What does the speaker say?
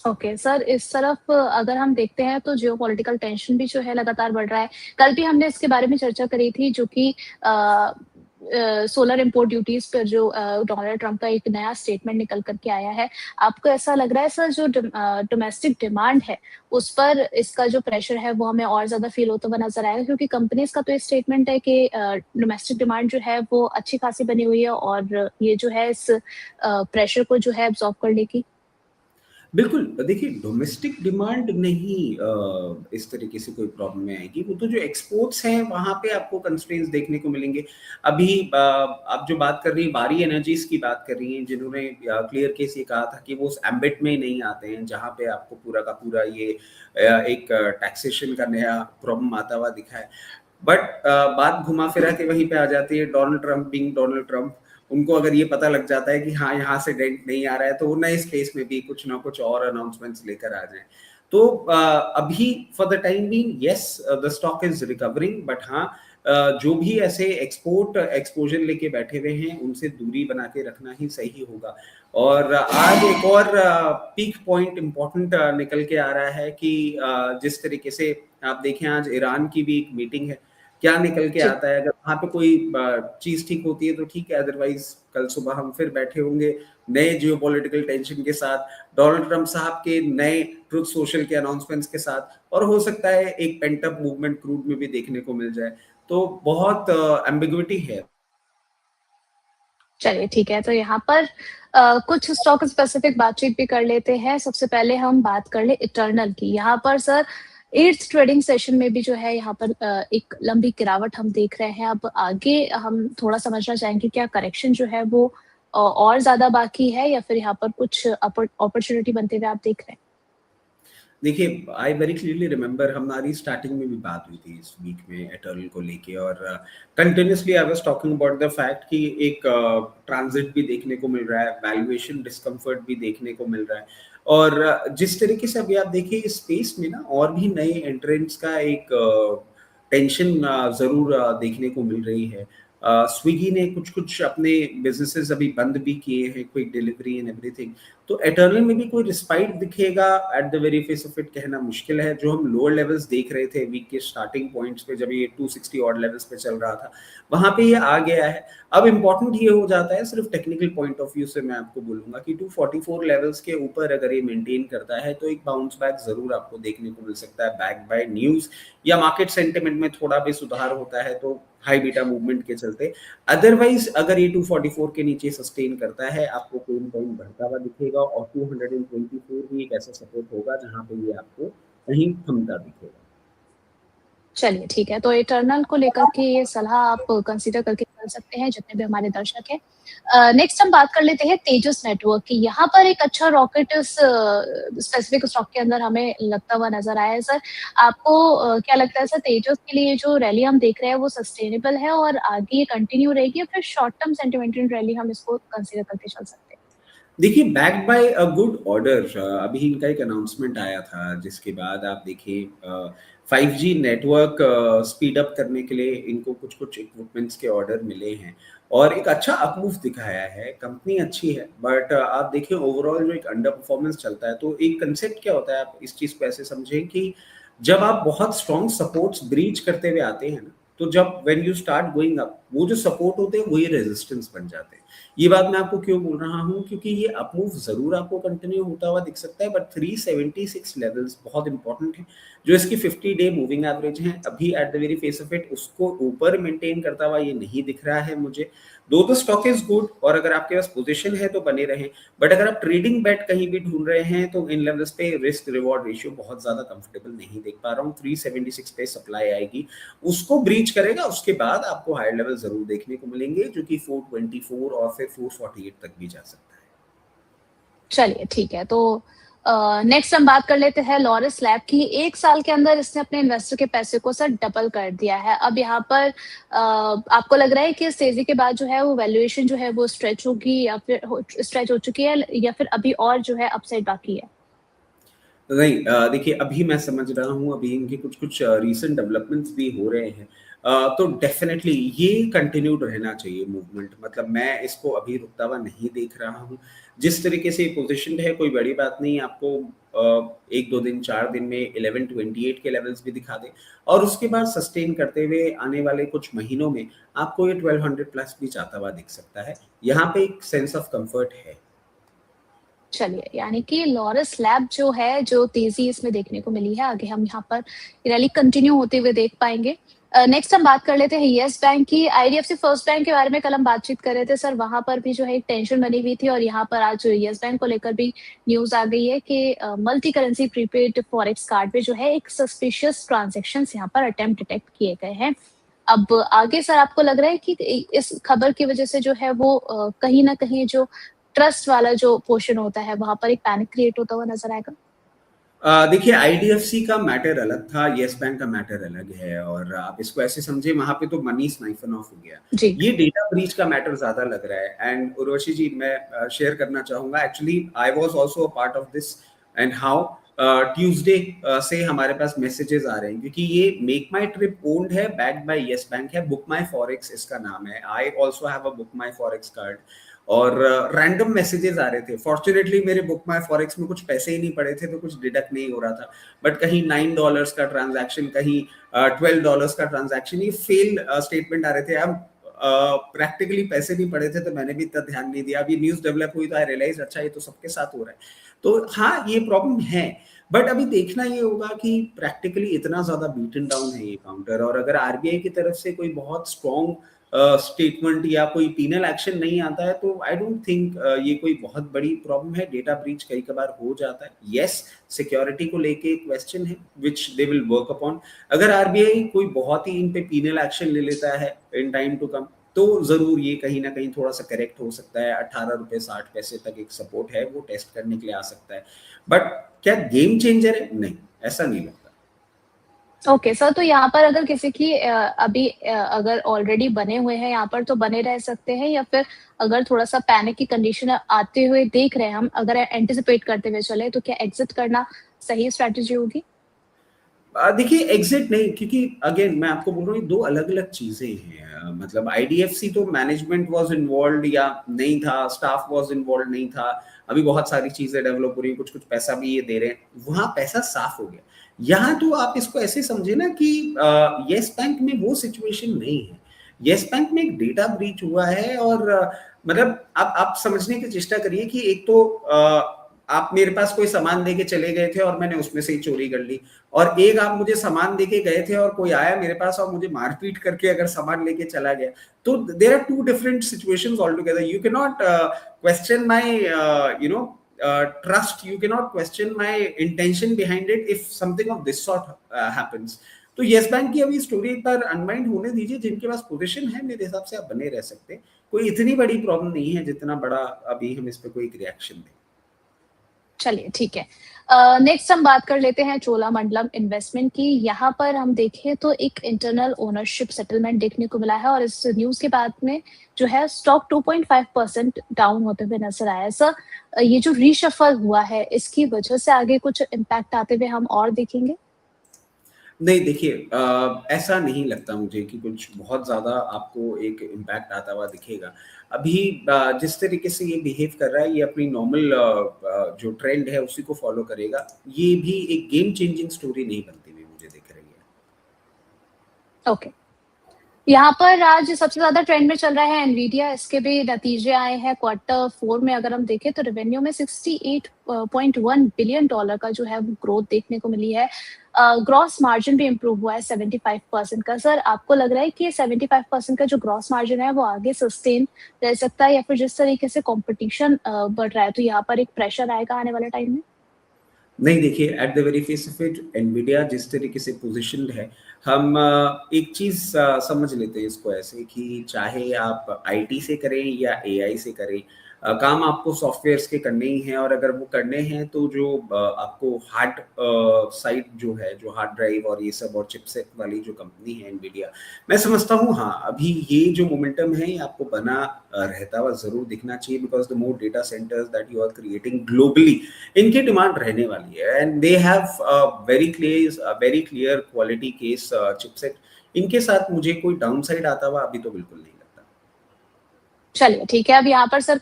Okay sir, इस तरफ अगर हम देखते हैं तो जियोपॉलिटिकल टेंशन भी जो है लगातार बढ़ रहा है। कल भी हमने इसके बारे में चर्चा करी थी, जो कि सोलर इम्पोर्ट ड्यूटीज़ पर जो डोनाल्ड ट्रम्प का एक नया स्टेटमेंट निकल कर के आया है। आपको ऐसा लग रहा है सर, जो डोमेस्टिक डिमांड है, उस पर इसका जो प्रेशर है वो हमें और ज़्यादा फ़ील होता हुआ नज़र आएगा? क्योंकि कंपनीज़ का तो ये स्टेटमेंट है कि डोमेस्टिक डिमांड जो है वो अच्छी खासी बनी हुई है और ये जो है इस प्रेशर को जो है अब्ज़ॉर्ब कर लेगी। बिल्कुल, देखिए डोमेस्टिक डिमांड नहीं इस तरीके से कोई प्रॉब्लम में आएगी, वो तो जो एक्सपोर्ट्स हैं वहाँ पे आपको कंस्ट्रेंट्स देखने को मिलेंगे। अभी आप जो बात कर रही हैं बारी एनर्जीज़ की बात कर रही हैं, जिन्होंने क्लियर केस ये कहा था कि वो उस एम्बिट में नहीं आते हैं, जहाँ पे आपको पूरा का पूरा ये एक टैक्सेशन का नया प्रॉब्लम आता हुआ दिखा है। बट बात घुमा-फिरा के वहीं पे आ जाती है, Donald Trump being Donald Trump, उनको अगर ये पता लग जाता है कि हाँ, यहाँ से डेंट नहीं आ रहा है, तो वो नए स्पेस में भी कुछ ना कुछ और अनाउंसमेंट्स लेकर आ जाएँ। तो अभी for the time being yes the stock is recovering, but हाँ, जो भी ऐसे एक्सपोर्ट एक्सपोज़र लेके बैठे हुए हैं, उनसे दूरी बना के रखना ही सही होगा। और आज एक और पीक पॉइंट इम्पोर्टेंट निकल के आ रहा है कि जिस तरीके से आप देखें, आज ईरान की भी एक मीटिंग है, क्या निकल के जी। आता है? अगर वहाँ पे कोई चीज़ ठीक होती है तो ठीक है, अदरवाइज़ कल सुबह हम फिर बैठे होंगे नए जियोपॉलिटिकल टेंशन के साथ, डोनाल्ड ट्रम्प साहब के नए ट्रुथ सोशल के अनाउंसमेंट्स के साथ, और हो सकता है एक पेंट अप मूवमेंट क्रूड में भी देखने को मिल जाए। तो बहुत एम्बिग्विटी है। चलिए ठीक है, तो यहाँ पर कुछ स्टॉक स्पेसिफिक बातचीत भी कर लेते हैं। सबसे पहले हम बात कर लें इटर्नल की। यहाँ पर सर 8th ट्रेडिंग सेशन में भी जो है यहाँ पर एक लंबी गिरावट हम देख रहे हैं। अब आगे हम थोड़ा समझना चाहेंगे, क्या करेक्शन जो है वो और ज़्यादा बाकी है या फिर यहाँ पर कुछ अपॉर्च्युनिटी बनते हुए आप देख रहे हैं? देखिए, आई वेरी क्लियरली रिमेंबर हमारी स्टार्टिंग में भी बात हुई थी इस वीक में एटर्नल को लेके, और continuously I was talking about the fact कि एक ट्रांज़िट भी देखने को मिल रहा है, वैल्यूएशन डिस्कम्फर्ट भी देखने को मिल रहा है, और जिस तरीके से अभी आप देखिए इस स्पेस में ना और भी नए एंट्रेंट्स का एक टेंशन ज़रूर देखने को मिल रही है। स्विगी ने कुछ-कुछ अपने बिज़नेसेस अभी बंद भी किए हैं, क्विक डिलीवरी एंड एवरीथिंग। तो एटर्नल में भी कोई रिस्पाइट दिखेगा at the very face of it कहना मुश्किल है। जो हम लोअर लेवल्स देख रहे थे वीक के स्टार्टिंग पॉइंट्स पे, जब ये 260 ऑड लेवल्स पे चल रहा था, वहाँ पे ये आ गया है। अब इम्पोर्टेंट ये हो जाता है, सिर्फ टेक्निकल पॉइंट ऑफ व्यू से मैं आपको बोलूँगा कि 244 लेवल्स के ऊपर अगर ये मेंटेन करता है तो एक बाउंस बैक ज़रूर आपको देखने को मिल सकता है, बैक्ड बाय न्यूज़ या मार्केट सेंटिमेंट में थोड़ा भी सुधार होता है तो हाई बीटा मूवमेंट के चलते। अदरवाइज अगर ये 244 के नीचे सस्टेन करता है, आपको कोई न कहीं बढ़ता हुआ दिखेगा, और 224 भी एक ऐसा सपोर्ट होगा जहाँ पे ये आपको कहीं थमता दिखेगा। चलिए ठीक है, तो इटर्नल को लेकर के ये सलाह आप कंसीडर करके चल सकते हैं, जितने भी हमारे दर्शक हैं। नेक्स्ट हम बात कर लेते हैं तेजस नेटवर्क की। यहाँ पर एक अच्छा रॉकेट इस स्पेसिफिक स्टॉक के अंदर हमें लगता हुआ नज़र आया है सर। आपको क्या लगता है सर, तेजस के लिए जो रैली हम देख रहे हैं वो सस्टेनेबल है और आगे ये कंटिन्यू रहेगी, या फिर शॉर्ट टर्म सेंटिमेंटल रैली हम इसको कंसीडर करके चल सकते हैं? देखिए, backed by a good order, अभी इनका एक अनाउंसमेंट आया था जिसके बाद आप देखिए 5G नेटवर्क स्पीड अप करने के लिए इनको कुछ-कुछ इक्विपमेंट्स के ऑर्डर मिले हैं, और एक अच्छा अपमूव दिखाया है। कंपनी अच्छी है, बट आप देखिए ओवरऑल जो एक अंडर परफॉर्मेंस चलता है, तो एक कांसेप्ट क्या होता है, आप इस चीज़ को ऐसे समझें कि जब आप बहुत स्ट्रॉन्ग सपोर्ट्स ब्रीच करते हुए आते हैं ना, तो जब when you start going up, वो जो सपोर्ट होते हैं वही रेजिस्टेंस बन जाते हैं। ये बात मैं आपको क्यों बोल रहा हूँ, क्योंकि ये अपमूव ज़रूर आपको कंटिन्यू होता हुआ दिख सकता है, बट 376 लेवल्स बहुत इंपॉर्टेंट है। जो इसकी 50 डे मूविंग एवरेज है, अभी at the very face of it उसको ऊपर मेंटेन करता हुआ ये नहीं दिख रहा है मुझे। दो तो स्टॉक इज गुड, और अगर आपके पास पोजीशन है तो बने रहें, बट अगर आप ट्रेडिंग बेट कहीं भी ढूंढ रहे हैं तो इन लेवल्स पे रिस्क रिवॉर्ड रेशियो बहुत ज्यादा कंफर्टेबल नहीं देख पा रहा हूँ। 376 पे सप्लाई आएगी, उसको ब्रीच करेगा, उसके बाद आपको हाई लेवल जरूर देखने को मिलेंगे, जो कि 424 और फिर 448 तक भी जा सकता है। चलिए ठीक है, तो नेक्स्ट हम बात कर लेते हैं लॉरस लैब की। 1 साल के अंदर इसने अपने इन्वेस्टर के पैसे को सर डबल कर दिया है। अब यहाँ पर आपको लग रहा है कि इस तेज़ी के बाद जो है वो वैल्यूएशन जो है वो स्ट्रेच होगी, या फिर हो स्ट्रेच हो चुकी है, या फिर अभी और जो है अपसाइड बाकी है? नहीं, देखिए अभी मैं समझ रहा हूँ, अभी इनके कुछ-कुछ रीसेंट डेवलपमेंट्स भी हो रहे हैं। तो डेफिनेटली ये कंटिन्यूड रहना चाहिए मूवमेंट, मतलब मैं इसको अभी रुकता हुआ नहीं देख रहा हूँ। जिस तरीके से पोजीशन है कोई बड़ी बात नहीं, आपको 1-2 दिन 4 दिन में 1128 के लेवल्स भी दिखा दे और उसके बाद सस्टेन करते हुए आने वाले कुछ महीनों में आपको ये 1200 प्लस भी जाता हुआ दिख सकता है। यहाँ पे एक सेंस ऑफ कंफर्ट है। चलिए, यानी कि लॉरस लैब जो है, जो तेज़ी इसमें देखने को मिली है, आगे हम यहाँ पर रैली कंटिन्यू होते हुए देख पाएँगे। नेक्स्ट हम बात कर लेते हैं येस बैंक की। आईडीएफसी फर्स्ट बैंक के बारे में कल हम बातचीत कर रहे थे सर, वहाँ पर भी जो है एक टेंशन बनी हुई थी और यहाँ पर आज येस बैंक को लेकर भी न्यूज़ आ गई है कि multi currency prepaid forex card पे जो है एक सस्पिशियस ट्रांज़ैक्शंस यहाँ पर अटेम्प्ट डिटेक्ट किए गए हैं। अब आगे सर आपको लग रहा है कि इस खबर की वजह से जो है वो कहीं न कहीं जो ट्रस्ट वाला जो पोर्शन होता है, वहाँ पर एक पैनिक क्रिएट होता हुआ नज़र आएगा? देखिए आईडीएफसी का मैटर अलग था, येस बैंक का मैटर अलग है और आप इसको ऐसे समझे वहाँ पे तो मनी स्नाइफन ऑफ हो गया। जी। ये डेटा ब्रीच का मैटर ज़्यादा लग रहा है एंड उर्वशी जी मैं शेयर करना चाहूँगा, actually I was also a part of this and how Tuesday से हमारे पास मैसेजेस आ रहे हैं क्योंकि ये मेक माई ट्रिप ओन्ड है, बैक्ड बाय येस बैंक है, बुक माई फॉरेक्स इसका नाम है। I also have a book my forex card और रैंडम मैसेजेस आ रहे थे। फॉर्चुनेटली मेरे बुक माई फॉरेक्स में कुछ पैसे ही नहीं पड़े थे तो कुछ डिडक्ट नहीं हो रहा था, बट कहीं $9 का ट्रांजैक्शन, कहीं $12 का ट्रांजैक्शन, ये फेल स्टेटमेंट आ रहे थे। अब प्रैक्टिकली पैसे नहीं पड़े थे तो मैंने भी इतना ध्यान नहीं दिया। अभी न्यूज डेवलप हुई तो आई रियलाइज अच्छा ये तो सबके साथ हो रहा है। तो हाँ ये प्रॉब्लम है, बट अभी देखना ये होगा कि प्रैक्टिकली इतना ज्यादा बीटन डाउन है ये काउंटर, और अगर आरबीआई की तरफ से कोई बहुत स्ट्रॉन्ग स्टेटमेंट या कोई पीनल एक्शन नहीं आता है तो आई डोंट थिंक ये कोई बहुत बड़ी प्रॉब्लम है। डेटा ब्रीच कई कबार हो जाता है, यस सिक्योरिटी को लेके क्वेश्चन है विच दे विल वर्क अपॉन। अगर आरबीआई कोई बहुत ही इन पे पीनल एक्शन ले लेता है इन टाइम टू कम तो जरूर ये कहीं ना कहीं थोड़ा सा करेक्ट हो सकता है। 18 रुपए 60 पैसे तक एक सपोर्ट है, वो टेस्ट करने के लिए आ सकता है, बट क्या गेम चेंजर है? नहीं, ऐसा नहीं लगता। ओके सर, तो यहाँ पर अगर किसी की अभी अगर ऑलरेडी बने हुए हैं यहाँ पर तो बने रह सकते हैं, या फिर अगर थोड़ा-सा पैनिक की कंडीशन आते हुए देख रहे हैं हम, अगर एंटिसिपेट करते हुए चले तो क्या एग्ज़िट करना सही स्ट्रैटेजी होगी? देखिए एग्जिट नहीं, क्योंकि अगेन मैं आपको बोल रहा हूँ ये दो अलग-अलग चीज़ें हैं। मतलब आईडीएफसी तो मैनेजमेंट वाज़ इन्वॉल्व्ड या नहीं था, स्टाफ वाज़ इन्वॉल्व्ड नहीं था। अभी बहुत सारी चीज़ें डेवलप हो रही हैं, कुछ-कुछ पैसा भी ये दे रहे हैं, वहाँ पैसा साफ हो गया। यहाँ तो आप इसको ऐसे समझिए ना कि येस बैंक में वो सिचुएशन नहीं है। येस बैंक में एक डेटा ब्रीच हुआ है और मतलब आप समझने की चेष्टा करिए कि एक तो आप मेरे पास कोई सामान देके चले गए थे और मैंने उसमें से ही चोरी कर ली, और एक आप मुझे सामान देके गए थे और कोई आया मेरे पास और मुझे मारपीट करके अगर सामान लेके चला गया, तो there are two different situations all together. You can not question my trust, you cannot question my intention behind it if something of this sort happens। तो येस बैंक की अभी स्टोरी एक बार अनवाइंड होने दीजिए, जिनके पास पोजीशन है मेरे हिसाब से आप बने रह सकते हैं। कोई इतनी बड़ी प्रॉब्लम नहीं है जितना बड़ा अभी हम इस पे कोई रिएक्शन दें। चलिए ठीक है। नेक्स्ट हम बात कर लेते हैं चोलामंडलम इन्वेस्टमेंट की। यहाँ पर हम देखें तो एक इंटरनल ओनरशिप सेटलमेंट देखने को मिला है और इस न्यूज़ के बाद में जो है स्टॉक 2.5% डाउन होते हुए नज़र आया है। सर ये जो रीशफल हुआ है इसकी वजह से आगे कुछ इम्पैक्ट आते हुए हम और देखेंगे? नहीं देखिए ऐसा नहीं लगता मुझे कि कुछ बहुत ज़्यादा आपको एक इम्पैक्ट आता हुआ दिखेगा। अभी जिस तरीके से ये बिहेव कर रहा है ये अपनी नॉर्मल जो ट्रेंड है उसी को फॉलो करेगा। ये भी एक गेम चेंजिंग स्टोरी नहीं बनती हुई मुझे दिख रही है। ओके। यहाँ पर आज सबसे ज़्यादा ट्रेंड में चल रहा है एनवीडिया, इसके भी नतीजे आए हैं क्वार्टर 4 में। अगर हम देखें तो रेवेन्यू में $68.1 बिलियन का जो है वो ग्रोथ देखने को मिली है। ग्रॉस मार्जिन भी इम्प्रूव हुआ है 75% का। सर आपको लग रहा है कि 75% का जो ग्रॉस मार्जिन है वो आगे सस्टेन रह सकता है, या फिर जिस तरीके से कॉम्पिटिशन बढ़ रहा है तो यहाँ पर एक प्रेशर आएगा आने वाले टाइम में? नहीं देखिए at the very face of it Nvidia जिस तरीके से पोजीशनड है, हम एक चीज समझ लेते हैं इसको ऐसे कि चाहे आप आईटी से करें या एआई से करें, काम आपको सॉफ्टवेयर्स के करने ही हैं, और अगर वो करने हैं तो जो आपको हार्ड साइड जो है, जो हार्ड ड्राइव और ये सब और चिपसेट वाली जो कंपनी है एनवीडिया, मैं समझता हूँ हाँ अभी ये जो मोमेंटम है ये आपको बना रहता हुआ जरूर दिखना चाहिए, because the more data centres that you are creating globally इनकी डिमांड रहने वाली है, and they have very clear quality case chipset इनके साथ मुझे कोई डाउनसाइड आता हुआ अभी तो बिल्कुल नहीं लगता। चलिए ठीक है, अब यहाँ पर सर